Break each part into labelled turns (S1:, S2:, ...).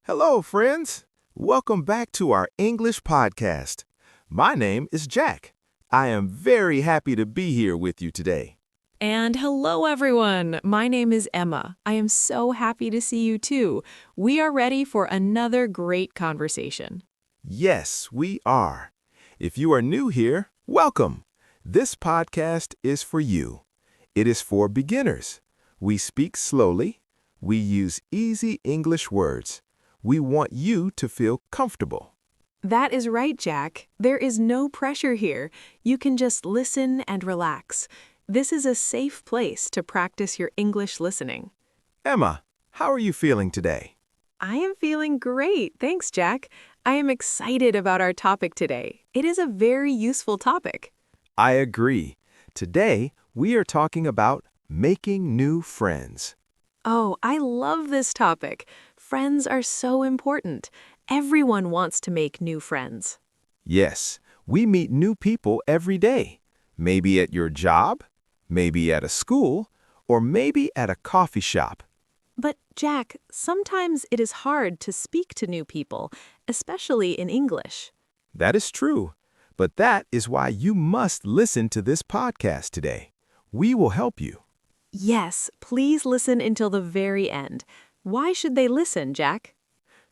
S1: Hello, friends. Welcome back to our English podcast. My name is Jack. I am very happy to be here with you today.
S2: And hello, everyone. My name is Emma. I am so happy to see you too. We are ready for another great conversation.
S1: Yes, we are. If you are new here, welcome. This podcast is for you. It is for beginners. We speak slowly. We use easy English words. We want you to feel comfortable.
S2: That is right, Jack. There is no pressure here. You can just listen and relax. This is a safe place to practice your English listening.
S1: Emma, how are you feeling today?
S2: I am feeling great. Thanks, Jack. I am excited about our topic today. It is a very useful topic.
S1: I agree. Today, we are talking about making new friends.
S2: Oh, I love this topic. Friends are so important. Everyone wants to make new friends.
S1: Yes, we meet new people every day. Maybe at your job, maybe at a school, or maybe at a coffee shop.
S2: But, Jack, sometimes it is hard to speak to new people, especially in English.
S1: That is true. But that is why you must listen to this podcast today. We will help you.
S2: Yes, please listen until the very end. Why should they listen, Jack?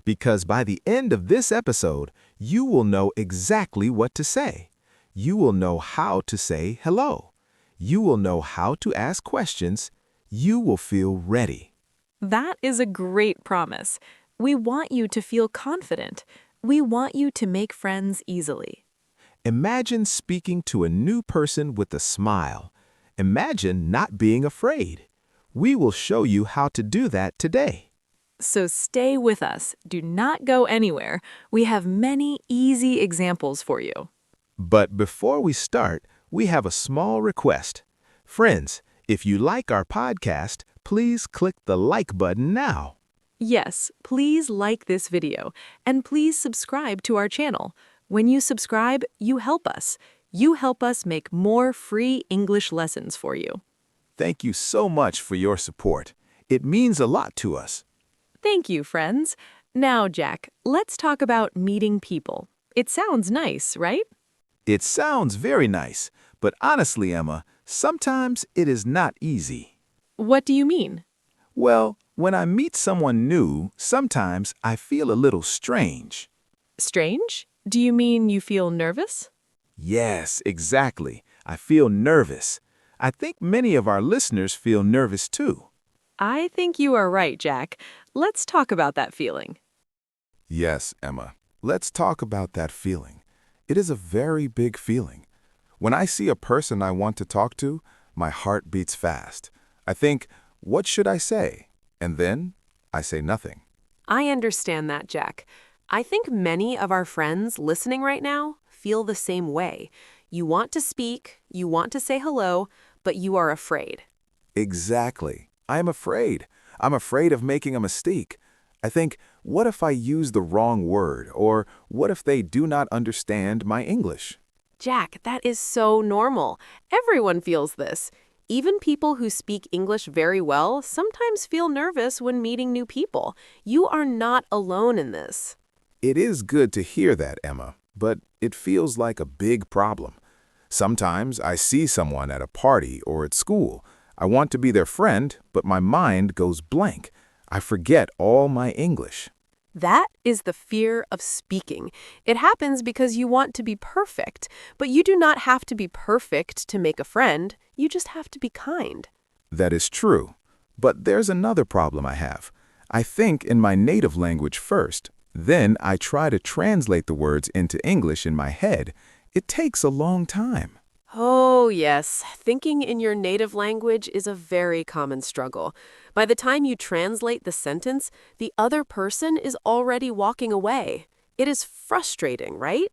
S1: Because by the end of this episode, you will know exactly what to say. You will know how to say hello. You will know how to ask questions. You will feel ready.
S2: That is a great promise. We want you to feel confident. We want you to make friends easily.
S1: Imagine speaking to a new person with a smile. Imagine not being afraid. We will show you how to do that today.
S2: So stay with us. Do not go anywhere. We have many easy examples for you.
S1: But before we start, we have a small request. Friends, if you like our podcast, please click the like button now.
S2: Yes, please like this video, and please subscribe to our channel. When you subscribe, you help us. You help us make more free English lessons for you.
S1: Thank you so much for your support. It means a lot to us.
S2: Thank you, friends. Now, Jack, let's talk about meeting people. It sounds nice, right?
S1: It sounds very nice, but honestly, Emma, sometimes it is not easy.
S2: What do you mean?
S1: Well, when I meet someone new, sometimes I feel a little strange.
S2: Strange? Do you mean you feel nervous?
S1: Yes, exactly. I feel nervous. I think many of our listeners feel nervous too.
S2: I think you are right, Jack. Let's talk about that feeling.
S1: Yes, Emma. Let's talk about that feeling. It is a very big feeling. When I see a person I want to talk to, my heart beats fast. I think, what should I say? And then I say nothing.
S2: I understand that, Jack. I think many of our friends listening right now feel the same way. You want to speak, you want to say hello, but you are afraid.
S1: Exactly. I am afraid. I'm afraid of making a mistake. I think, what if I use the wrong word? Or what if they do not understand my English?
S2: Jack, that is so normal. Everyone feels this. Even people who speak English very well sometimes feel nervous when meeting new people. You are not alone in this.
S1: It is good to hear that, Emma, but it feels like a big problem. Sometimes I see someone at a party or at school. I want to be their friend, but my mind goes blank. I forget all my English.
S2: That is the fear of speaking. It happens because you want to be perfect, but you do not have to be perfect to make a friend. You just have to be kind.
S1: That is true. But there's another problem I have. I think in my native language first. Then I try to translate the words into English in my head. It takes a long time.
S2: Oh, yes. Thinking in your native language is a very common struggle. By the time you translate the sentence, the other person is already walking away. It is frustrating, right?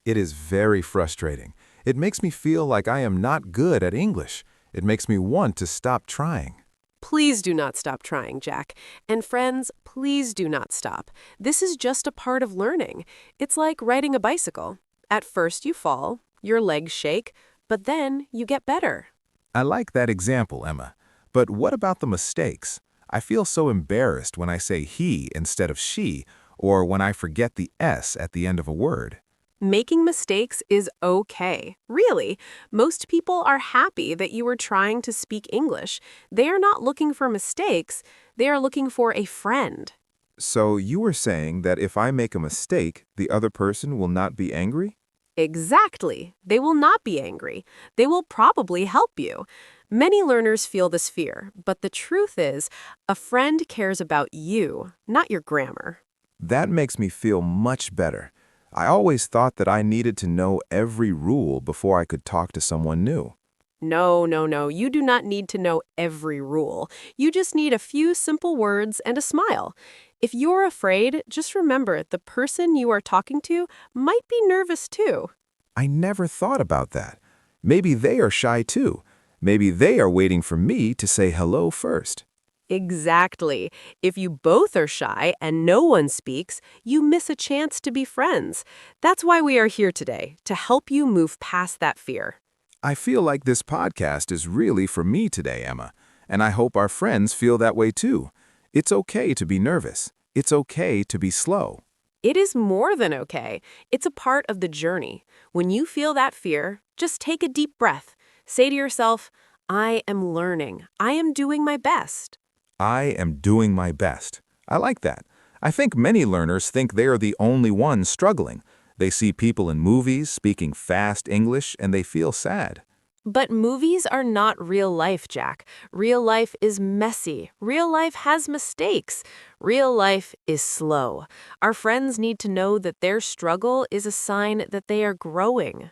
S1: It is very frustrating. It makes me feel like I am not good at English. It makes me want to stop trying.
S2: Please do not stop trying, Jack. And friends, please do not stop. This is just a part of learning. It's like riding a bicycle. At first you fall, your legs shake, but then you get better.
S1: I like that example, Emma. But what about the mistakes? I feel so embarrassed when I say he instead of she, or when I forget the S at the end of a word.
S2: Making mistakes is okay. Really, most people are happy that you are trying to speak English. They are not looking for mistakes, they are looking for a friend.
S1: So you were saying that if I make a mistake, the other person will not be angry?
S2: Exactly. They will not be angry. They will probably help you. Many learners feel this fear, but the truth is, a friend cares about you, not your grammar.
S1: That makes me feel much better. I always thought that I needed to know every rule before I could talk to someone new.
S2: No, no, no. You do not need to know every rule. You just need a few simple words and a smile. If you're afraid, just remember the person you are talking to might be nervous too.
S1: I never thought about that. Maybe they are shy too. Maybe they are waiting for me to say hello first.
S2: Exactly. If you both are shy and no one speaks, you miss a chance to be friends. That's why we are here today, to help you move past that fear.
S1: I feel like this podcast is really for me today, Emma, and I hope our friends feel that way too. It's okay to be nervous. It's okay to be slow.
S2: It is more than okay. It's a part of the journey. When you feel that fear, just take a deep breath. Say to yourself, I am learning. I am doing my best.
S1: I am doing my best. I like that. I think many learners think they are the only ones struggling. They see people in movies speaking fast English and they feel sad.
S2: But movies are not real life, Jack. Real life is messy. Real life has mistakes. Real life is slow. Our friends need to know that their struggle is a sign that they are growing.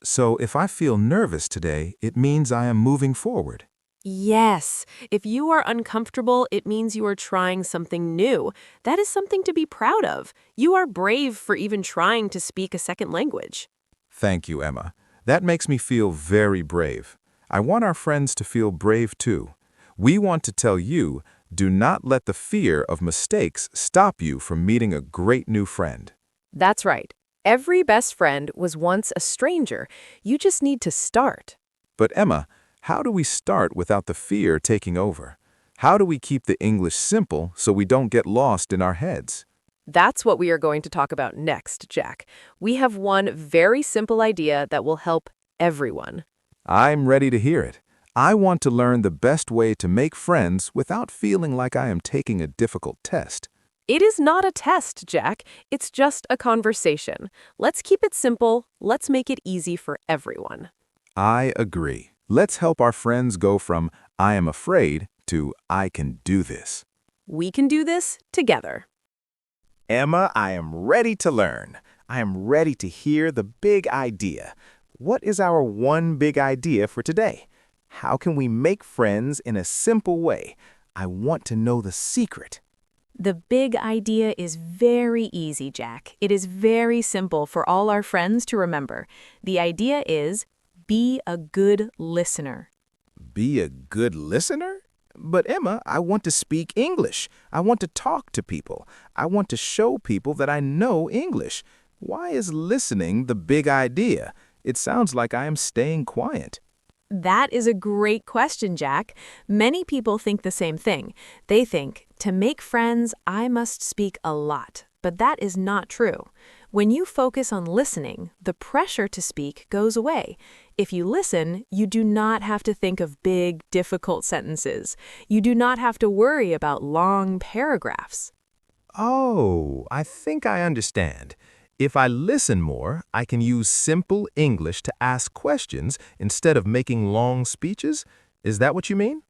S1: So if I feel nervous today, it means I am moving forward.
S2: Yes, if you are uncomfortable, it means you are trying something new. That is something to be proud of. You are brave for even trying to speak a second language.
S1: Thank you, Emma. That makes me feel very brave. I want our friends to feel brave too. We want to tell you, do not let the fear of mistakes stop you from meeting a great new friend.
S2: That's right. Every best friend was once a stranger. You just need to start.
S1: But Emma, how do we start without the fear taking over? How do we keep the English simple so we don't get lost in our heads?
S2: That's what we are going to talk about next, Jack. We have one very simple idea that will help everyone.
S1: I'm ready to hear it. I want to learn the best way to make friends without feeling like I am taking a difficult test.
S2: It is not a test, Jack. It's just a conversation. Let's keep it simple. Let's make it easy for everyone.
S1: I agree. Let's help our friends go from I am afraid to I can do this.
S2: We can do this together.
S1: Emma, I am ready to learn. I am ready to hear the big idea. What is our one big idea for today? How can we make friends in a simple way? I want to know the secret.
S3: The big idea is very easy, Jack. It is very simple for all our friends to remember. The idea is be a good listener.
S1: Be a good listener? But Emma, I want to speak English. I want to talk to people. I want to show people that I know English. Why is listening the big idea? It sounds like I am staying quiet.
S3: That is a great question, Jack. Many people think the same thing. They think, to make friends, I must speak a lot. But that is not true. When you focus on listening, the pressure to speak goes away. If you listen, you do not have to think of big, difficult sentences. You do not have to worry about long paragraphs.
S1: Oh, I think I understand. If I listen more, I can use simple English to ask questions instead of making long speeches? Is that what you mean?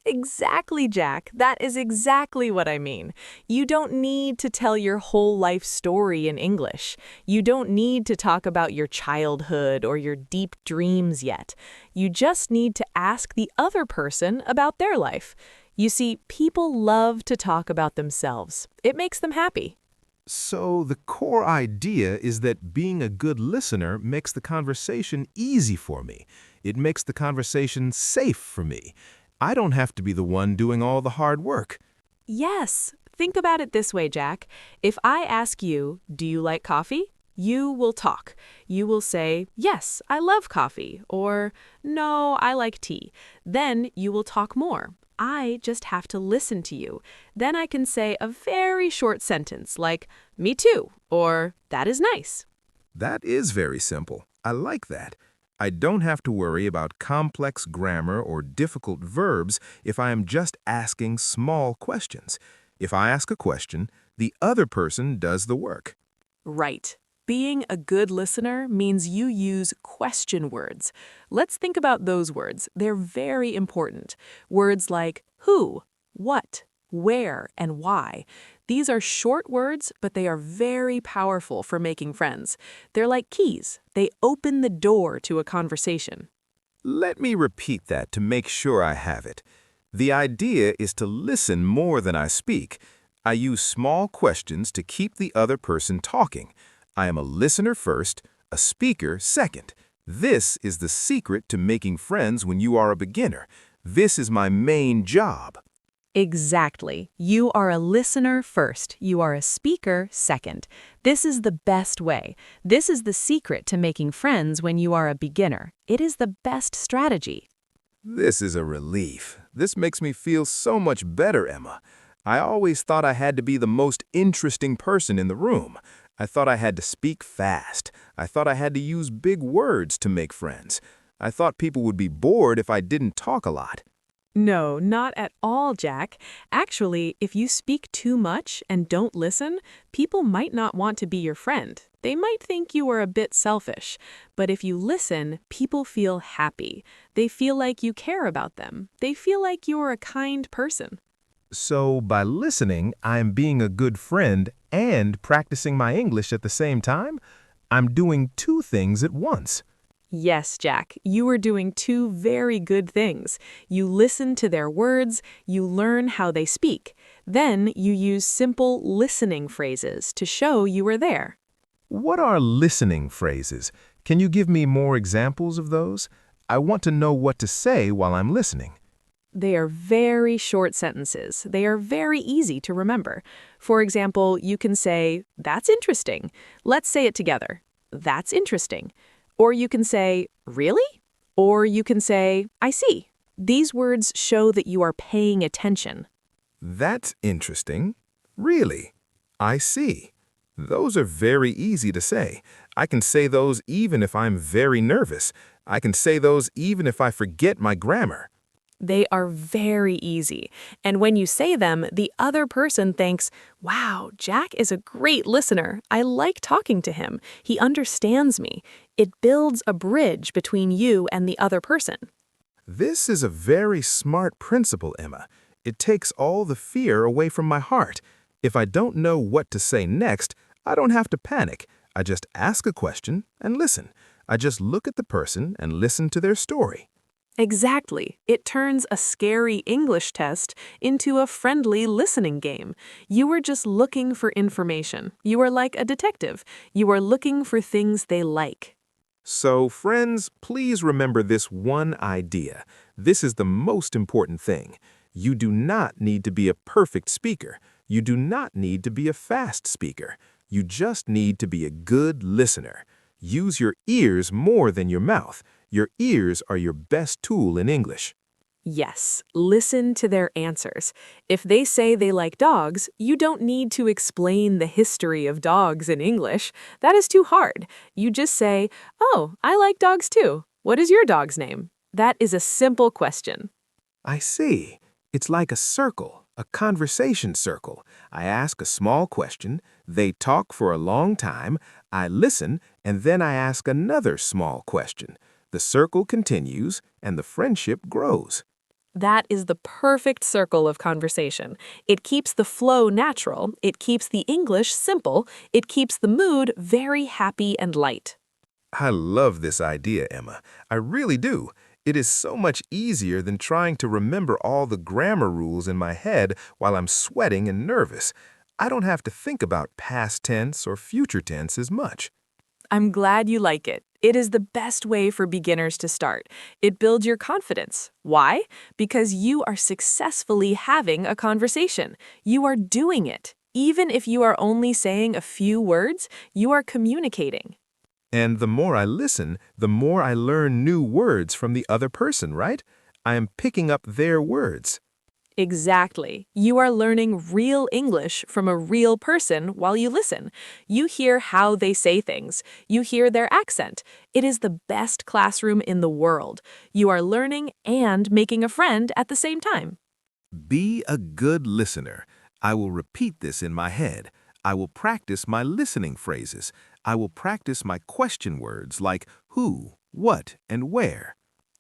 S3: Exactly, Jack. That is exactly what I mean. You don't need to tell your whole life story in English. You don't need to talk about your childhood or your deep dreams yet. You just need to ask the other person about their life. You see, people love to talk about themselves. It makes them happy.
S1: So the core idea is that being a good listener makes the conversation easy for me. It makes the conversation safe for me. I don't have to be the one doing all the hard work.
S3: Yes. Think about it this way, Jack. If I ask you, do you like coffee? You will talk. You will say, yes, I love coffee, or no, I like tea. Then you will talk more. I just have to listen to you. Then I can say a very short sentence like, me too, or that is nice.
S1: That is very simple. I like that. I don't have to worry about complex grammar or difficult verbs if I am just asking small questions. If I ask a question, the other person does the work.
S2: Right. Being a good listener means you use question words. Let's think about those words. They're very important. Words like who, what, where, and why. These are short words, but they are very powerful for making friends. They're like keys. They open the door to a conversation.
S1: Let me repeat that to make sure I have it. The idea is to listen more than I speak. I use small questions to keep the other person talking. I am a listener first, a speaker second. This is the secret to making friends when you are a beginner. This is my main job.
S3: Exactly. You are a listener first. You are a speaker second. This is the best way. This is the secret to making friends when you are a beginner. It is the best strategy.
S1: This is a relief. This makes me feel so much better, Emma. I always thought I had to be the most interesting person in the room. I thought I had to speak fast. I thought I had to use big words to make friends. I thought people would be bored if I didn't talk a lot.
S3: No, not at all, Jack. Actually, if you speak too much and don't listen, people might not want to be your friend. They might think you are a bit selfish. But if you listen, people feel happy. They feel like you care about them. They feel like you're a kind person.
S1: So by listening, I'm being a good friend and practicing my English at the same time? I'm doing two things at once.
S3: Yes, Jack, you are doing two very good things. You listen to their words, you learn how they speak. Then you use simple listening phrases to show you are there.
S1: What are listening phrases? Can you give me more examples of those? I want to know what to say while I'm listening.
S3: They are very short sentences. They are very easy to remember. For example, you can say, that's interesting. Let's say it together. That's interesting. Or you can say, really? Or you can say, I see. These words show that you are paying attention.
S1: That's interesting. Really? I see. Those are very easy to say. I can say those even if I'm very nervous. I can say those even if I forget my grammar.
S3: They are very easy. And when you say them, the other person thinks, wow, Jack is a great listener. I like talking to him. He understands me. It builds a bridge between you and the other person.
S1: This is a very smart principle, Emma. It takes all the fear away from my heart. If I don't know what to say next, I don't have to panic. I just ask a question and listen. I just look at the person and listen to their story.
S2: Exactly. It turns a scary English test into a friendly listening game. You are just looking for information. You are like a detective. You are looking for things they like.
S1: So, friends, please remember this one idea. This is the most important thing. You do not need to be a perfect speaker. You do not need to be a fast speaker. You just need to be a good listener. Use your ears more than your mouth. Your ears are your best tool in English.
S2: Yes, listen to their answers. If they say they like dogs, you don't need to explain the history of dogs in English. That is too hard. You just say, oh, I like dogs too. What is your dog's name? That is a simple question.
S1: I see. It's like a circle, a conversation circle. I ask a small question, they talk for a long time, I listen, and then I ask another small question. The circle continues, and the friendship grows.
S2: That is the perfect circle of conversation. It keeps the flow natural, it keeps the English simple, it keeps the mood very happy and light.
S1: I love this idea, Emma. I really do. It is so much easier than trying to remember all the grammar rules in my head while I'm sweating and nervous. I don't have to think about past tense or future tense as much.
S2: I'm glad you like it. It is the best way for beginners to start. It builds your confidence. Why? Because you are successfully having a conversation. You are doing it. Even if you are only saying a few words, you are communicating.
S1: And the more I listen, the more I learn new words from the other person, right? I am picking up their words.
S3: Exactly. You are learning real English from a real person while you listen. You hear how they say things. You hear their accent. It is the best classroom in the world. You are learning and making a friend at the same time.
S1: Be a good listener. I will repeat this in my head. I will practice my listening phrases. I will practice my question words like who, what, and where.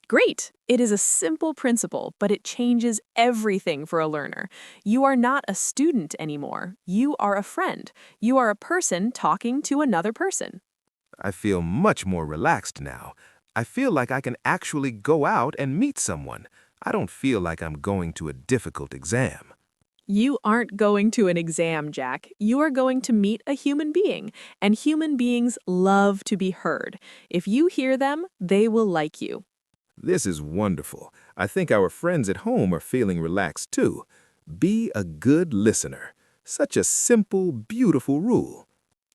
S3: Great! It is a simple principle, but it changes everything for a learner. You are not a student anymore. You are a friend. You are a person talking to another person.
S1: I feel much more relaxed now. I feel like I can actually go out and meet someone. I don't feel like I'm going to a difficult exam.
S3: You aren't going to an exam, Jack. You are going to meet a human being, and human beings love to be heard. If you hear them, they will like you.
S1: This is wonderful. I think our friends at home are feeling relaxed too. Be a good listener. Such a simple, beautiful rule.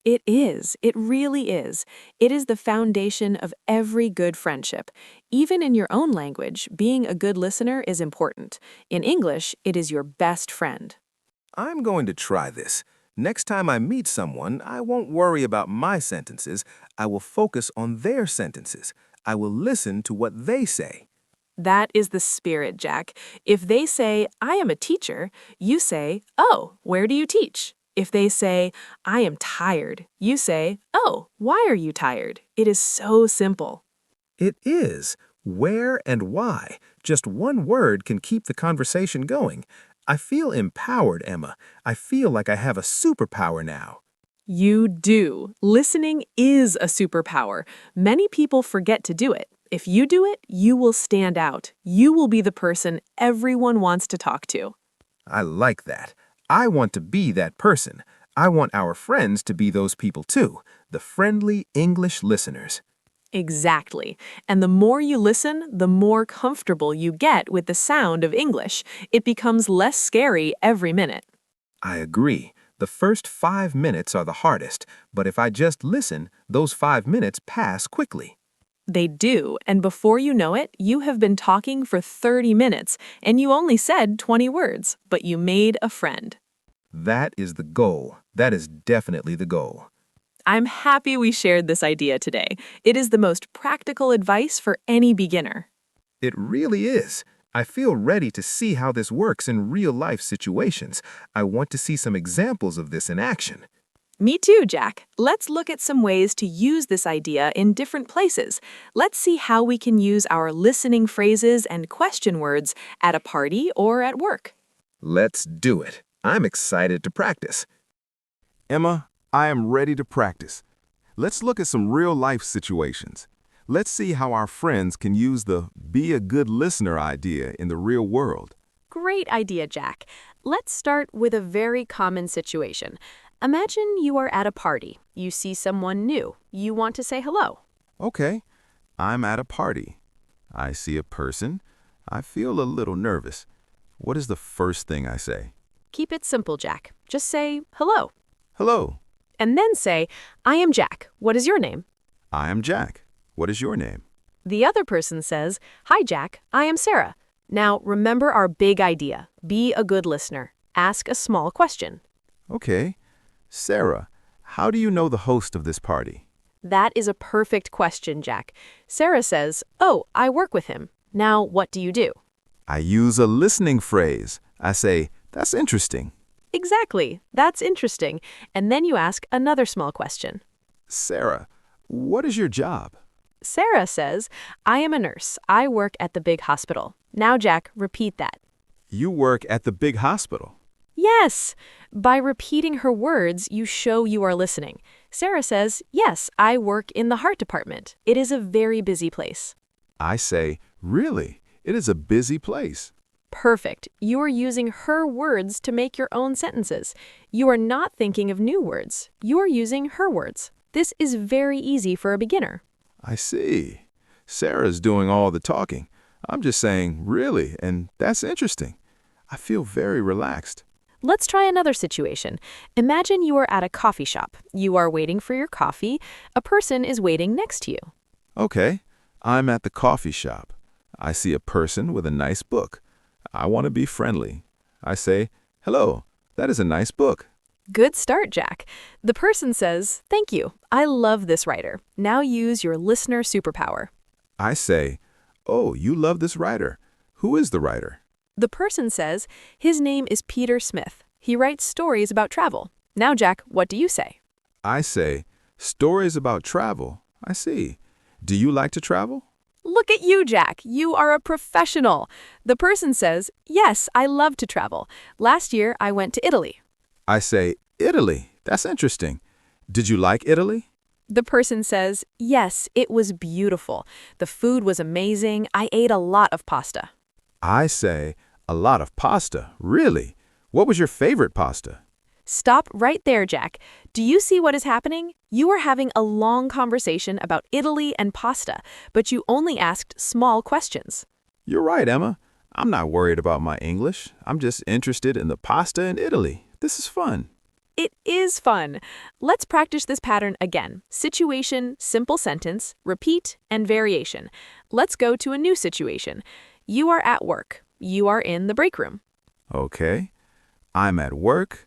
S3: It is. It really is. It is the foundation of every good friendship. Even in your own language, being a good listener is important. In English, it is your best friend.
S1: I'm going to try this. Next time I meet someone, I won't worry about my sentences. I will focus on their sentences. I will listen to what they say.
S3: That is the spirit, Jack. If they say, I am a teacher, you say, oh, where do you teach? If they say, I am tired, you say, oh, why are you tired? It is so simple.
S1: It is. Where and why. Just one word can keep the conversation going. I feel empowered, Emma. I feel like I have a superpower now.
S3: You do. Listening is a superpower. Many people forget to do it. If you do it, you will stand out. You will be the person everyone wants to talk to.
S1: I like that. I want to be that person. I want our friends to be those people too, the friendly English listeners.
S3: Exactly. And the more you listen, the more comfortable you get with the sound of English. It becomes less scary every minute.
S1: I agree. The first 5 minutes are the hardest, but if I just listen, those 5 minutes pass quickly.
S3: They do, and before you know it, you have been talking for 30 minutes, and you only said 20 words, but you made a friend.
S1: That is the goal. That is definitely the goal.
S3: I'm happy we shared this idea today. It is the most practical advice for any beginner.
S1: It really is. I feel ready to see how this works in real-life situations. I want to see some examples of this in action.
S3: Me too, Jack. Let's look at some ways to use this idea in different places. Let's see how we can use our listening phrases and question words at a party or at work.
S1: Let's do it. I'm excited to practice. Emma, I am ready to practice. Let's look at some real-life situations. Let's see how our friends can use the be a good listener idea in the real world.
S2: Great idea, Jack. Let's start with a very common situation. Imagine you are at a party. You see someone new. You want to say hello.
S1: Okay, I'm at a party. I see a person. I feel a little nervous. What is the first thing I say?
S2: Keep it simple, Jack. Just say hello.
S1: Hello,
S2: And then say, I am Jack. What is your name?
S1: I am Jack. What is your name?
S2: The other person says, Hi, Jack. I am Sarah. Now, remember our big idea. Be a good listener. Ask a small question.
S1: Okay. Sarah, how do you know the host of this party?
S2: That is a perfect question, Jack. Sarah says, Oh, I work with him. Now, what do you do?
S1: I use a listening phrase. I say, that's interesting.
S2: Exactly. That's interesting. And then you ask another small question.
S1: Sarah, what is your job?
S2: Sarah says, I am a nurse. I work at the big hospital. Now, Jack, repeat that.
S1: You work at the big hospital.
S2: Yes. By repeating her words, you show you are listening. Sarah says, Yes, I work in the heart department. It is a very busy place.
S1: I say, really? It is a busy place.
S2: Perfect. You are using her words to make your own sentences. You are not thinking of new words. You are using her words. This is very easy for a beginner.
S1: I see. Sarah's doing all the talking. I'm just saying, really, and that's interesting. I feel very relaxed.
S2: Let's try another situation. Imagine you are at a coffee shop. You are waiting for your coffee. A person is waiting next to you.
S1: Okay, I'm at the coffee shop. I see a person with a nice book. I want to be friendly. I say, hello, that is a nice book.
S3: Good start, Jack. The person says, thank you. I love this writer. Now use your listener superpower.
S1: I say, oh, you love this writer. Who is the writer?
S3: The person says, his name is Peter Smith. He writes stories about travel. Now, Jack, what do you say?
S1: I say, stories about travel. I see. Do you like to travel?
S3: Look at you, Jack. You are a professional. The person says, yes, I love to travel. Last year, I went to Italy.
S1: I say, Italy. That's interesting. Did you like Italy?
S3: The person says, yes, it was beautiful. The food was amazing. I ate a lot of pasta.
S1: I say, a lot of pasta. Really? What was your favorite pasta?
S3: Stop right there, Jack. Do you see what is happening? You are having a long conversation about Italy and pasta, but you only asked small questions.
S1: You're right, Emma. I'm not worried about my English. I'm just interested in the pasta in Italy. This is fun.
S3: It is fun. Let's practice this pattern again. Situation, simple sentence, repeat, and variation. Let's go to a new situation. You are at work. You are in the break room.
S1: Okay. I'm at work.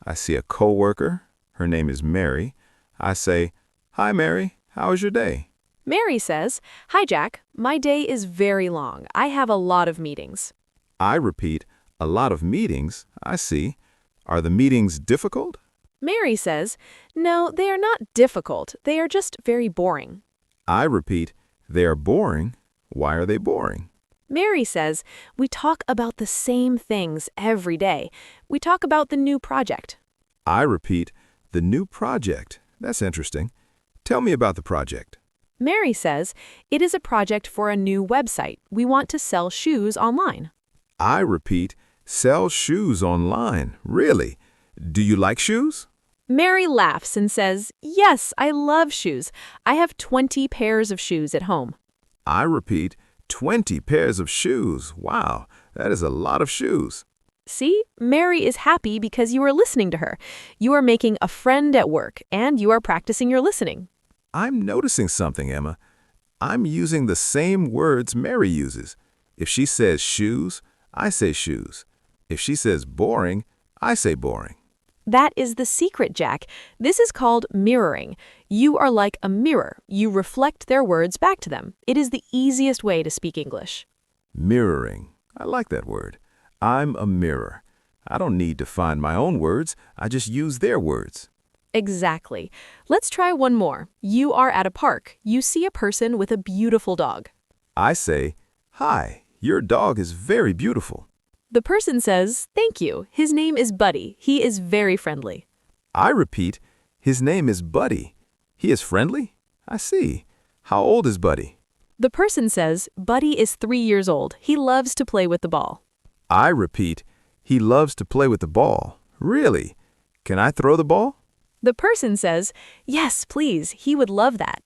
S1: I see a coworker. Her name is Mary. I say, hi, Mary. How was your day?
S3: Mary says, hi, Jack. My day is very long. I have a lot of meetings.
S1: I repeat, a lot of meetings. I see. Are the meetings difficult?
S3: Mary says, no, they are not difficult. They are just very boring.
S1: I repeat, they are boring. Why are they boring?
S3: Mary says, we talk about the same things every day. We talk about the new project.
S1: I repeat, the new project. That's interesting. Tell me about the project.
S3: Mary says, it is a project for a new website. We want to sell shoes online.
S1: I repeat, sell shoes online. Really? Do you like shoes?
S3: Mary laughs and says, yes, I love shoes. I have 20 pairs of shoes at home.
S1: I repeat, 20 pairs of shoes. Wow, that is a lot of shoes.
S3: See, Mary is happy because you are listening to her. You are making a friend at work, and you are practicing your listening.
S1: I'm noticing something, Emma. I'm using the same words Mary uses. If she says shoes, I say shoes. If she says boring, I say boring.
S3: That is the secret, Jack. This is called mirroring. You are like a mirror. You reflect their words back to them. It is the easiest way to speak English.
S1: Mirroring. I like that word. I'm a mirror. I don't need to find my own words. I just use their words.
S3: Exactly. Let's try one more. You are at a park. You see a person with a beautiful dog.
S1: I say, hi, your dog is very beautiful.
S3: The person says, thank you. His name is Buddy. He is very friendly.
S1: I repeat, his name is Buddy. He is friendly? I see. How old is Buddy?
S3: The person says, Buddy is 3 years old. He loves to play with the ball.
S1: I repeat, he loves to play with the ball. Really? Can I throw the ball?
S3: The person says, yes, please. He would love that.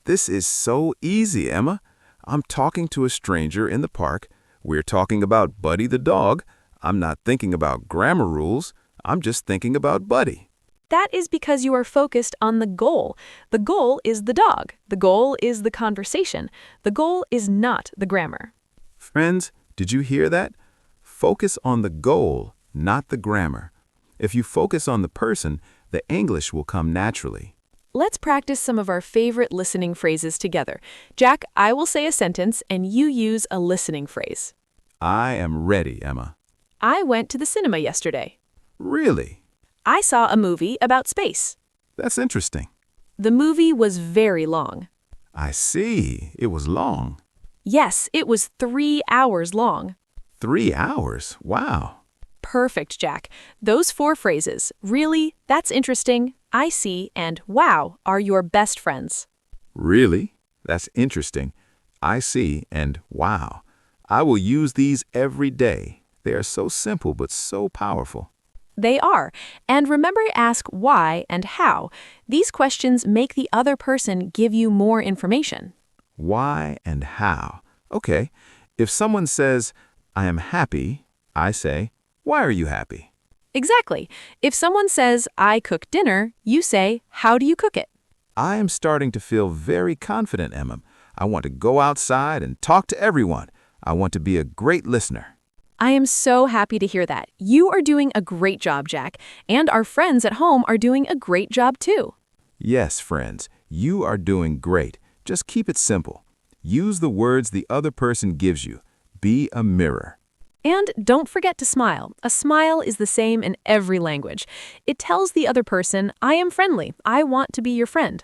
S1: This is so easy, Emma. I'm talking to a stranger in the park. We're talking about Buddy the dog. I'm not thinking about grammar rules. I'm just thinking about Buddy.
S3: That is because you are focused on the goal. The goal is the dog. The goal is the conversation. The goal is not the grammar.
S1: Friends, did you hear that? Focus on the goal, not the grammar. If you focus on the person, the English will come naturally.
S3: Let's practice some of our favorite listening phrases together. Jack, I will say a sentence and you use a listening phrase.
S1: I am ready, Emma.
S3: I went to the cinema yesterday.
S1: Really?
S3: I saw a movie about space.
S1: That's interesting.
S3: The movie was very long.
S1: I see. It was long.
S3: Yes, it was 3 hours long.
S1: 3 hours? Wow.
S3: Perfect, Jack. Those 4 phrases, really, that's interesting, I see, and wow, are your best friends.
S1: Really? That's interesting. I see and wow. I will use these every day. They are so simple but so powerful.
S3: They are. And remember to ask why and how. These questions make the other person give you more information.
S1: Why and how? Okay. If someone says, I am happy, I say, why are you happy?
S3: Exactly. If someone says, I cook dinner, you say, how do you cook it?
S1: I am starting to feel very confident, Emma. I want to go outside and talk to everyone. I want to be a great listener.
S3: I am so happy to hear that. You are doing a great job, Jack, and our friends at home are doing a great job too.
S1: Yes, friends, you are doing great. Just keep it simple. Use the words the other person gives you. Be a mirror.
S3: And don't forget to smile. A smile is the same in every language. It tells the other person, I am friendly. I want to be your friend.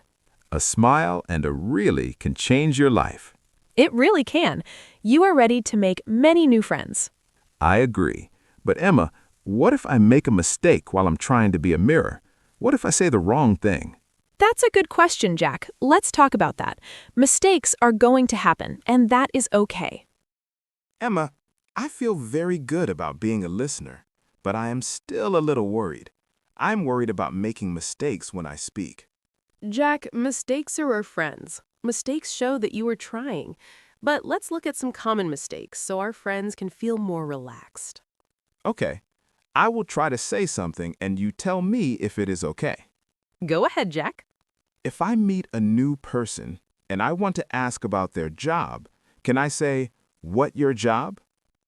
S1: A smile and a really can change your life.
S3: It really can. You are ready to make many new friends.
S1: I agree. But Emma, what if I make a mistake while I'm trying to be a mirror? What if I say the wrong thing?
S3: That's a good question, Jack. Let's talk about that. Mistakes are going to happen, and that is okay.
S1: Emma, I feel very good about being a listener, but I am still a little worried. I'm worried about making mistakes when I speak.
S2: Jack, mistakes are our friends. Mistakes show that you are trying. But let's look at some common mistakes so our friends can feel more relaxed.
S1: Okay, I will try to say something and you tell me if it is okay.
S2: Go ahead, Jack.
S1: If I meet a new person and I want to ask about their job, can I say, "What your job?"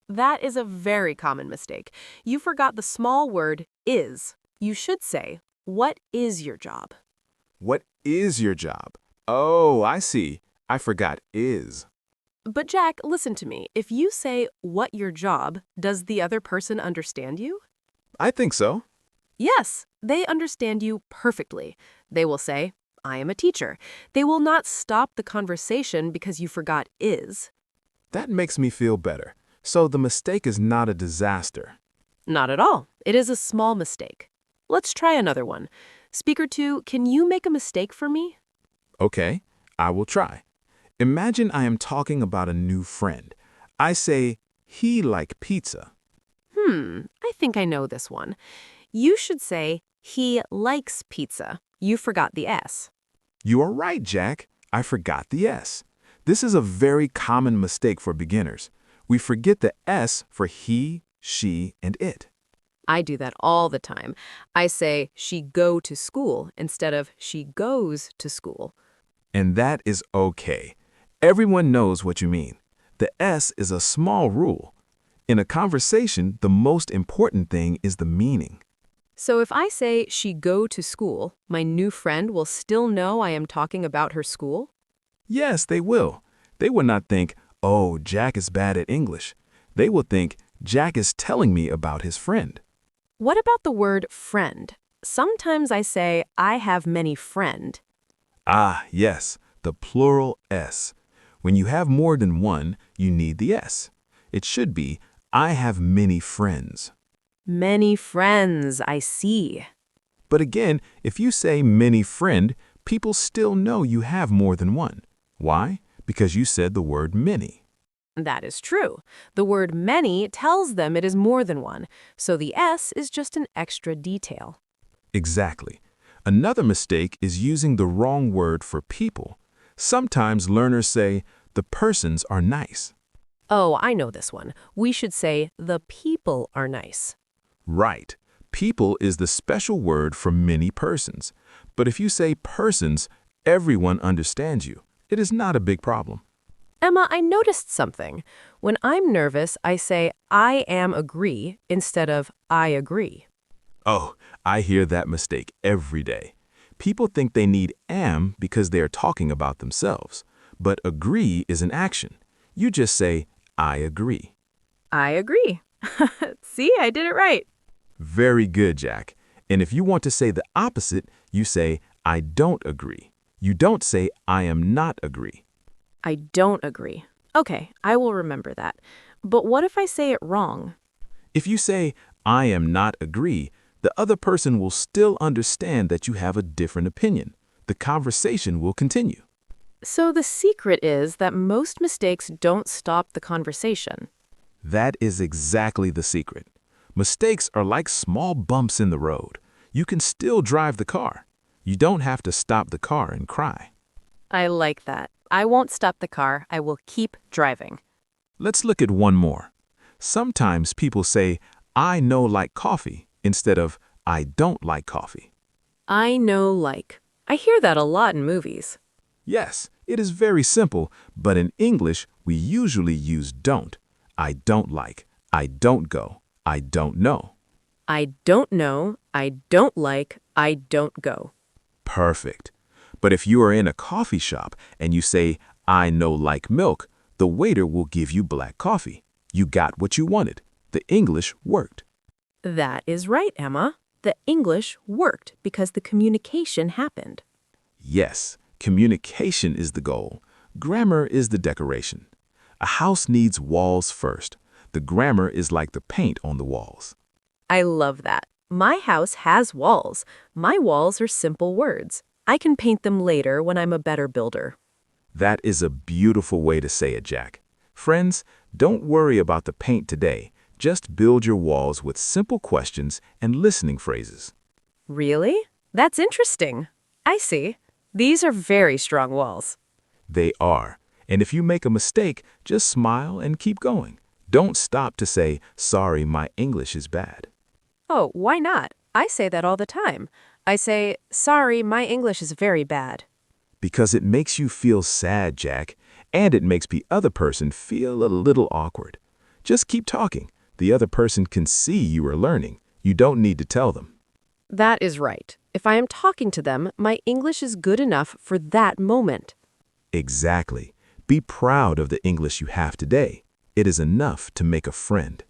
S2: That is a very common mistake. You forgot the small word is. You should say, what is your job?
S1: What is your job? Oh, I see. I forgot is.
S2: But Jack, listen to me. If you say, what your job, does the other person understand you?
S1: I think so.
S2: Yes, they understand you perfectly. They will say, I am a teacher. They will not stop the conversation because you forgot is.
S1: That makes me feel better. So the mistake is not a disaster.
S2: Not at all. It is a small mistake. Let's try another one. Speaker 2, can you make a mistake for me?
S1: Okay, I will try. Imagine I am talking about a new friend. I say, he like pizza.
S2: I think I know this one. You should say, he likes pizza. You forgot the S.
S1: You are right, Jack. I forgot the S. This is a very common mistake for beginners. We forget the S for he, she, and it.
S2: I do that all the time. I say, she go to school instead of she goes to school.
S1: And that is okay. Everyone knows what you mean. The S is a small rule. In a conversation, the most important thing is the meaning.
S2: So if I say she go to school, my new friend will still know I am talking about her school?
S1: Yes, they will. They will not think, oh, Jack is bad at English. They will think, Jack is telling me about his friend.
S2: What about the word friend? Sometimes I say, I have many friend.
S1: Ah, yes, the plural S. When you have more than one, you need the S. It should be, I have many friends.
S2: Many friends, I see.
S1: But again, if you say many friend, people still know you have more than one. Why? Because you said the word many.
S2: That is true. The word many tells them it is more than one, so the S is just an extra detail.
S1: Exactly. Another mistake is using the wrong word for people. Sometimes learners say, the persons are nice.
S2: Oh, I know this one. We should say, the people are nice.
S1: Right. People is the special word for many persons. But if you say persons, everyone understands you. It is not a big problem.
S2: Emma, I noticed something. When I'm nervous, I say, I am agree instead of I agree.
S1: Oh, I hear that mistake every day. People think they need am because they are talking about themselves. But agree is an action. You just say, I agree.
S2: I agree. See, I did it right.
S1: Very good, Jack. And if you want to say the opposite, you say, I don't agree. You don't say, I am not agree.
S2: I don't agree. Okay, I will remember that. But what if I say it wrong?
S1: If you say, I am not agree, the other person will still understand that you have a different opinion. The conversation will continue.
S2: So the secret is that most mistakes don't stop the conversation.
S1: That is exactly the secret. Mistakes are like small bumps in the road. You can still drive the car. You don't have to stop the car and cry.
S2: I like that. I won't stop the car. I will keep driving.
S1: Let's look at one more. Sometimes people say, I no like coffee, instead of, I don't like coffee.
S2: I know like. I hear that a lot in movies.
S1: Yes, it is very simple, but in English, we usually use don't. I don't like. I don't go. I don't know.
S2: I don't know, I don't like, I don't go.
S1: Perfect. But if you are in a coffee shop and you say, I no like milk, the waiter will give you black coffee. You got what you wanted. The English worked.
S2: That is right, Emma. The English worked because the communication happened.
S1: Yes, communication is the goal. Grammar is the decoration. A house needs walls first. The grammar is like the paint on the walls.
S2: I love that. My house has walls. My walls are simple words. I can paint them later when I'm a better builder.
S1: That is a beautiful way to say it, Jack. Friends, don't worry about the paint today. Just build your walls with simple questions and listening phrases.
S2: Really? That's interesting. I see. These are very strong walls.
S1: They are. And if you make a mistake, just smile and keep going. Don't stop to say, sorry, my English is bad.
S2: Oh, why not? I say that all the time. I say, sorry, my English is very bad.
S1: Because it makes you feel sad, Jack, and it makes the other person feel a little awkward. Just keep talking. The other person can see you are learning. You don't need to tell them.
S2: That is right. If I am talking to them, my English is good enough for that moment.
S1: Exactly. Be proud of the English you have today. It is enough to make a friend.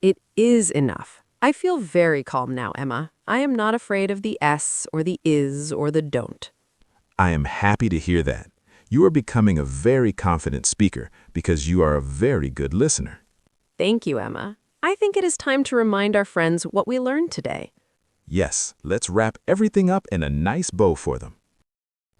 S2: It is enough. I feel very calm now, Emma. I am not afraid of the S or the is or the don't.
S1: I am happy to hear that. You are becoming a very confident speaker because you are a very good listener.
S2: Thank you, Emma. I think it is time to remind our friends what we learned today.
S1: Yes, let's wrap everything up in a nice bow for them.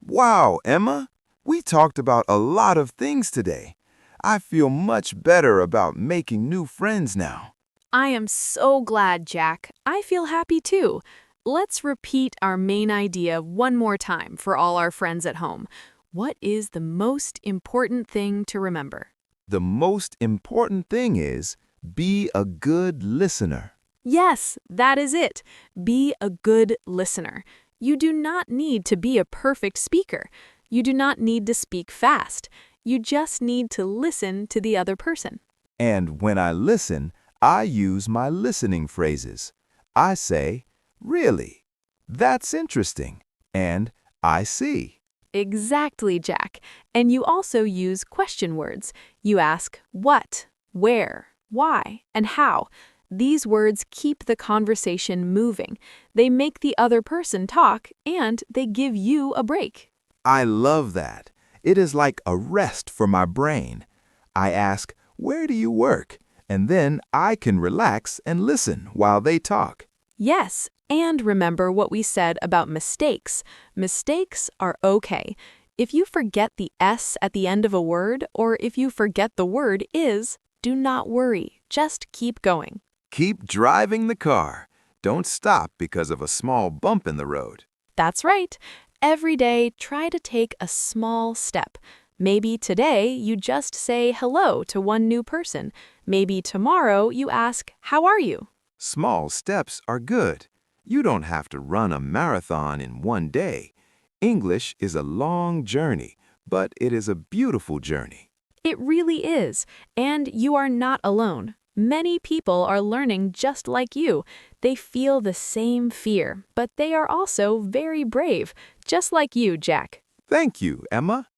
S4: Wow, Emma, we talked about a lot of things today. I feel much better about making new friends now.
S3: I am so glad, Jack. I feel happy too. Let's repeat our main idea one more time for all our friends at home. What is the most important thing to remember?
S4: The most important thing is be a good listener.
S3: Yes, that is it. Be a good listener. You do not need to be a perfect speaker. You do not need to speak fast. You just need to listen to the other person.
S4: And when I listen, I use my listening phrases. I say, really, that's interesting, and I see.
S3: Exactly, Jack. And you also use question words. You ask what, where, why, and how. These words keep the conversation moving. They make the other person talk, and they give you a break.
S4: I love that. It is like a rest for my brain. I ask, where do you work? And then I can relax and listen while they talk.
S3: Yes, and remember what we said about mistakes. Mistakes are okay. If you forget the S at the end of a word, or if you forget the word is, do not worry. Just keep going.
S4: Keep driving the car. Don't stop because of a small bump in the road.
S3: That's right. Every day, try to take a small step. Maybe today you just say hello to one new person. Maybe tomorrow you ask, how are you?
S4: Small steps are good. You don't have to run a marathon in one day. English is a long journey, but it is a beautiful journey.
S3: It really is. And you are not alone. Many people are learning just like you. They feel the same fear, but they are also very brave, just like you, Jack.
S4: Thank you, Emma.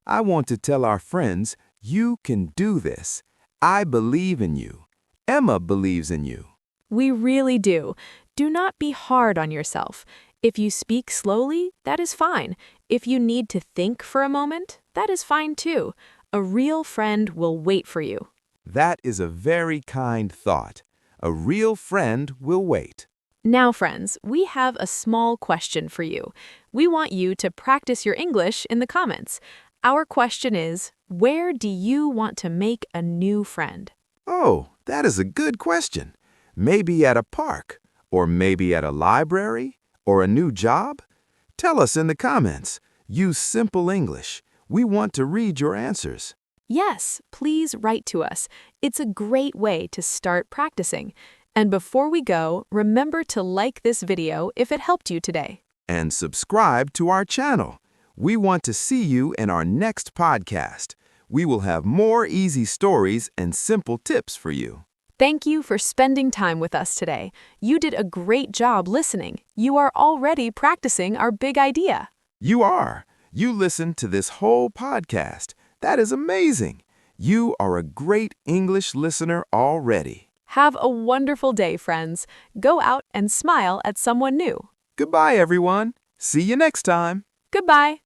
S4: I want to tell our friends, you can do this. I believe in you. Emma believes in you.
S3: We really do. Do not be hard on yourself. If you speak slowly, that is fine. If you need to think for a moment, that is fine too. A real friend will wait for you.
S4: That is a very kind thought. A real friend will wait.
S3: Now, friends, we have a small question for you. We want you to practice your English in the comments. Our question is, where do you want to make a new friend?
S4: Oh, that is a good question. Maybe at a park, or maybe at a library, or a new job? Tell us in the comments. Use simple English. We want to read your answers.
S3: Yes, please write to us. It's a great way to start practicing. And before we go, remember to like this video if it helped you today.
S4: And subscribe to our channel. We want to see you in our next podcast. We will have more easy stories and simple tips for you.
S3: Thank you for spending time with us today. You did a great job listening. You are already practicing our big idea.
S4: You are. You listened to this whole podcast. That is amazing. You are a great English listener already.
S3: Have a wonderful day, friends. Go out and smile at someone new.
S4: Goodbye, everyone. See you next time.
S3: Goodbye.